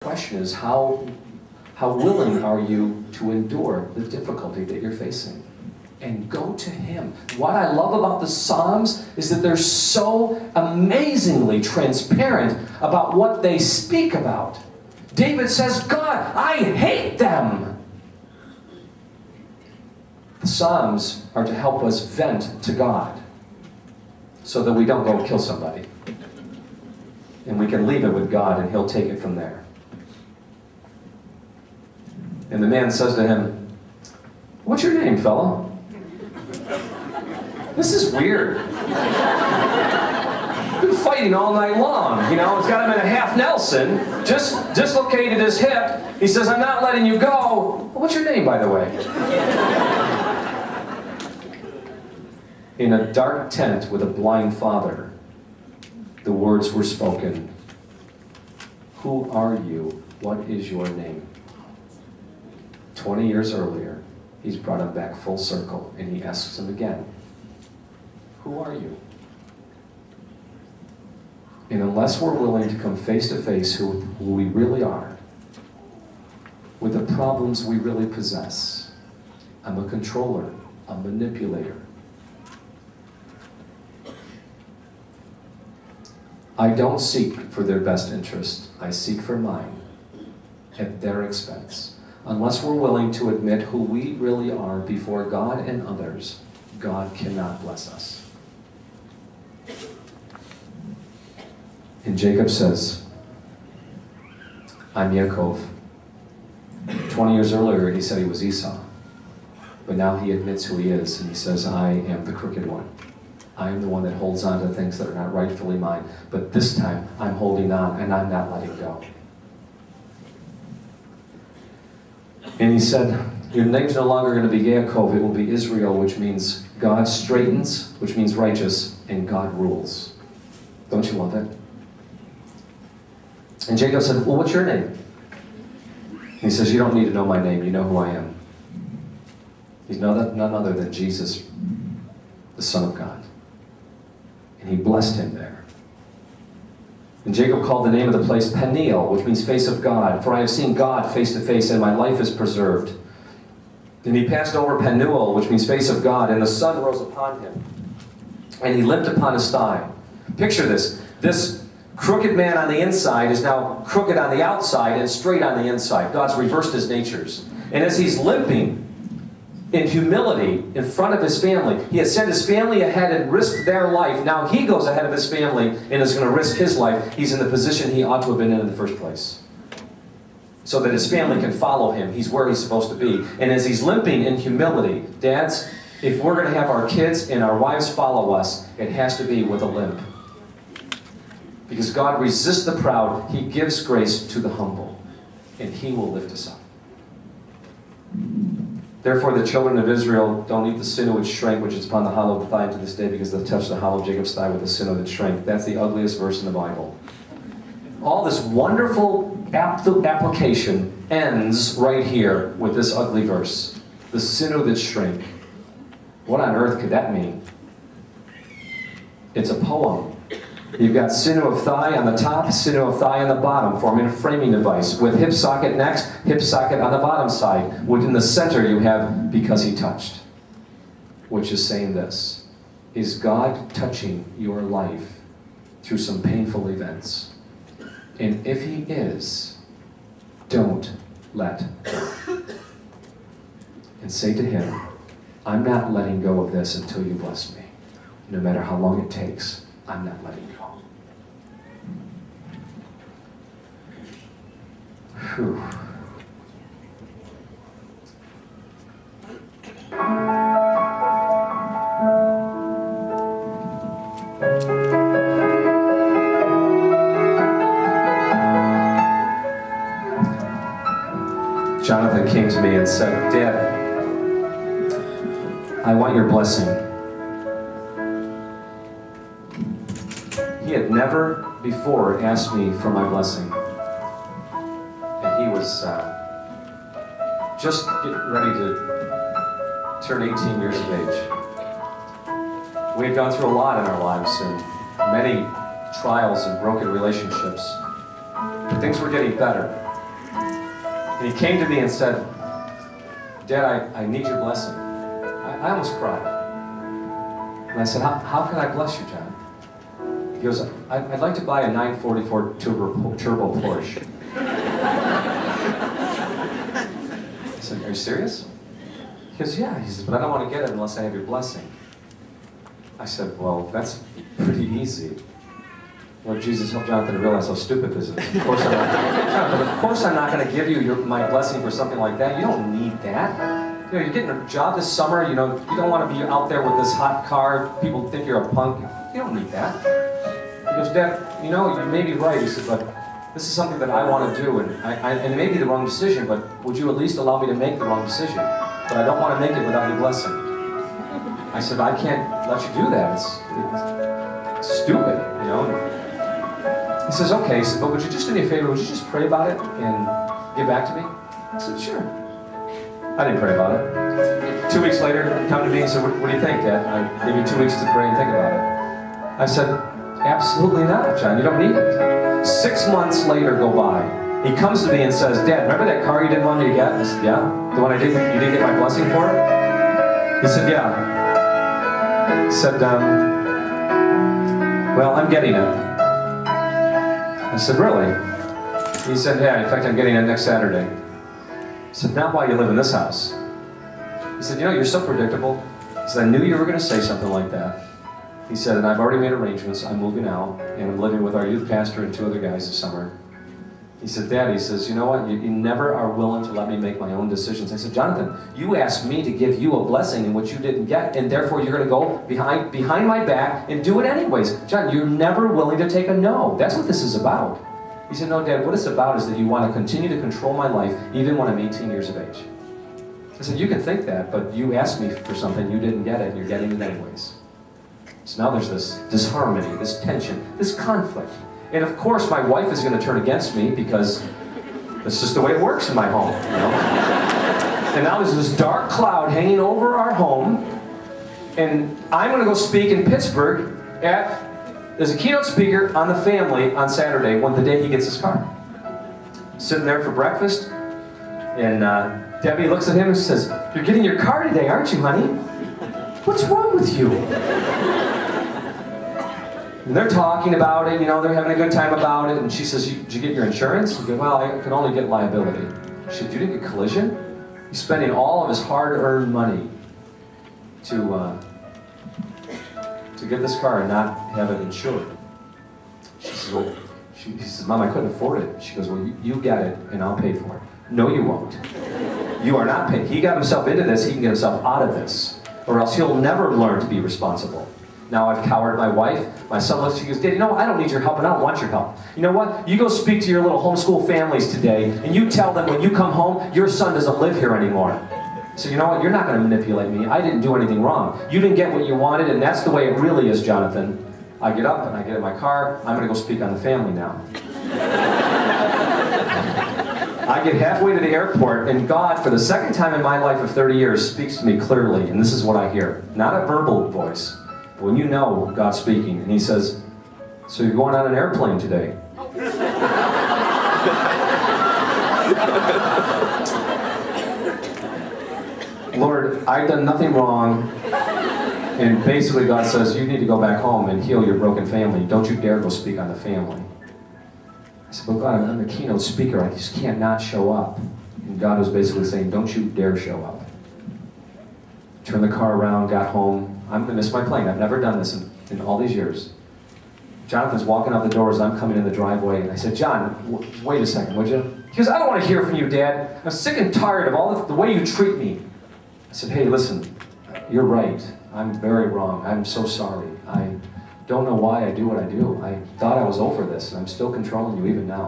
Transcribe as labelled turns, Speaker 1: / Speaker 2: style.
Speaker 1: question is, how willing are you to endure the difficulty that you're facing? And go to Him. What I love about the Psalms is that they're so amazingly transparent about what they speak about. David says, God, I hate them. The Psalms are to help us vent to God so that we don't go kill somebody. And we can leave it with God and He'll take it from there. And the man says to him, what's your name, fellow? This is weird. Been fighting all night long. He's got him in a half Nelson, just dislocated his hip. He says, I'm not letting you go. What's your name, by the way? In a dark tent with a blind father, the words were spoken. Who are you? What is your name? 20 years earlier, he's brought him back full circle, and he asks him again, who are you? And unless we're willing to come face to face who we really are, with the problems we really possess, I'm a controller, a manipulator. I don't seek for their best interest. I seek for mine at their expense. Unless we're willing to admit who we really are before God and others, God cannot bless us. And Jacob says, I'm Yaakov. 20 years earlier, he said he was Esau. But now he admits who he is, and he says, I am the crooked one. I am the one that holds on to things that are not rightfully mine. But this time, I'm holding on, and I'm not letting go. And he said, your name's no longer going to be Yaakov, it will be Israel, which means God straightens, which means righteous, and God rules. Don't you love it? And Jacob said, well, what's your name? And he says, you don't need to know my name, you know who I am. He's none other than Jesus, the Son of God. And he blessed him there. And Jacob called the name of the place Peniel, which means face of God. For I have seen God face to face, and my life is preserved. And he passed over Penuel, which means face of God, and the sun rose upon him. And he limped upon his thigh. Picture this. This crooked man on the inside is now crooked on the outside and straight on the inside. God's reversed his natures. And as he's limping in humility in front of his family, he has sent his family ahead and risked their life. Now he goes ahead of his family and is going to risk his life. He's in the position he ought to have been in the first place, so that his family can follow him. He's where he's supposed to be. And as he's limping in humility, dads, if we're going to have our kids and our wives follow us, it has to be with a limp. Because God resists the proud, He gives grace to the humble, and He will lift us up. Therefore the children of Israel don't eat the sinew which shrank, which is upon the hollow of the thigh to this day, because they've touched the hollow of Jacob's thigh with the sinew that shrank. That's the ugliest verse in the Bible. All this wonderful application ends right here with this ugly verse. The sinew that shrank. What on earth could that mean? It's a poem. You've got sinew of thigh on the top, sinew of thigh on the bottom, forming a framing device. With hip socket next, hip socket on the bottom side. Within the center you have because he touched. Which is saying this. Is God touching your life through some painful events? And if He is, don't let go. And say to Him, I'm not letting go of this until you bless me. No matter how long it takes, I'm not letting go. Whew. Jonathan came to me and said, Dad, I want your blessing. He had never before asked me for my blessing. And he was just getting ready to turn 18 years of age. We had gone through a lot in our lives and many trials and broken relationships. But things were getting better. And he came to me and said, Dad, I need your blessing. I almost cried. And I said, how can I bless you, John? He goes, I'd like to buy a 944 turbo Porsche. I said, are you serious? He goes, yeah. He says, but I don't want to get it unless I have your blessing. I said, well, that's pretty easy. Lord Jesus, help Jonathan to realize how stupid this is. Of course I'm not, Jonathan, of course I'm not going to give you my blessing for something like that. You don't need that. You know, you're getting a job this summer. You know, you don't want to be out there with this hot car. People think you're a punk. You don't need that. He goes, Dad, you know, you may be right. He said, but this is something that I want to do, and it may be the wrong decision, but would you at least allow me to make the wrong decision? But I don't want to make it without your blessing. I said, I can't let you do that. It's stupid, you know. He says, okay. He said, but would you just do me a favor? Would you just pray about it and get back to me? I said, sure. I didn't pray about it. 2 weeks later, he came to me and said, what do you think, Dad? I gave you 2 weeks to pray and think about it. I said, absolutely not, John. You don't need it. 6 months later go by. He comes to me and says, Dad, remember that car you didn't want me to get? I said, yeah. The one you didn't get my blessing for? He said, yeah. He said, well, I'm getting it. I said, really? He said, yeah, in fact, I'm getting it next Saturday. I said, not while you live in this house. He said, you know, you're so predictable. He said, I knew you were going to say something like that. He said, and I've already made arrangements. I'm moving out, and I'm living with our youth pastor and 2 other guys this summer. He said, Dad, he says, you know what? You never are willing to let me make my own decisions. I said, Jonathan, you asked me to give you a blessing in which you didn't get, and therefore you're going to go behind my back and do it anyways. John, you're never willing to take a no. That's what this is about. He said, no, Dad, what it's about is that you want to continue to control my life even when I'm 18 years of age. I said, you can think that, but you asked me for something, you didn't get it, and you're getting it anyways. So now there's this disharmony, this tension, this conflict. And of course, my wife is going to turn against me because that's just the way it works in my home, you know? And now there's this dark cloud hanging over our home, and I'm going to go speak in Pittsburgh as a keynote speaker on the family on Saturday, the day he gets his car. Sitting there for breakfast, and Debbie looks at him and says, "You're getting your car today, aren't you, honey? What's wrong with you?" And they're talking about it, you know, they're having a good time about it, and she says, "Did you get your insurance?" He goes, "Well, I can only get liability." She said, "You didn't get collision?" He's spending all of his hard-earned money to get this car and not have it insured. She says, well, he says, "Mom, I couldn't afford it." She goes, "Well, you get it, and I'll pay for it." "No, you won't. You are not paying." He got himself into this, he can get himself out of this, or else he'll never learn to be responsible. Now I've cowered my wife. My son looks, she goes, "Dad, you know what? I don't need your help, and I don't want your help. You know what? You go speak to your little homeschool families today, and you tell them when you come home, your son doesn't live here anymore." So you know what? You're not going to manipulate me. I didn't do anything wrong. You didn't get what you wanted, and that's the way it really is, Jonathan. I get up, and I get in my car. I'm going to go speak on the family now. I get halfway to the airport, and God, for the second time in my life of 30 years, speaks to me clearly, and this is what I hear. Not a verbal voice. When you know God's speaking, and he says, "So you're going on an airplane today?" Lord, I've done nothing wrong, and basically God says, "You need to go back home and heal your broken family. Don't you dare go speak on the family." I said, "But God, I'm a keynote speaker. I just can't not show up." And God was basically saying, "Don't you dare show up." Turned the car around, got home. I'm going to miss my plane. I've never done this in all these years. Jonathan's walking out the doors. I'm coming in the driveway. And I said, "John, wait a second, would you?" He goes, "I don't want to hear from you, Dad. I'm sick and tired of all the way you treat me." I said, "Hey, listen, you're right. I'm very wrong. I'm so sorry. I don't know why I do what I do. I thought I was over this, and I'm still controlling you even now."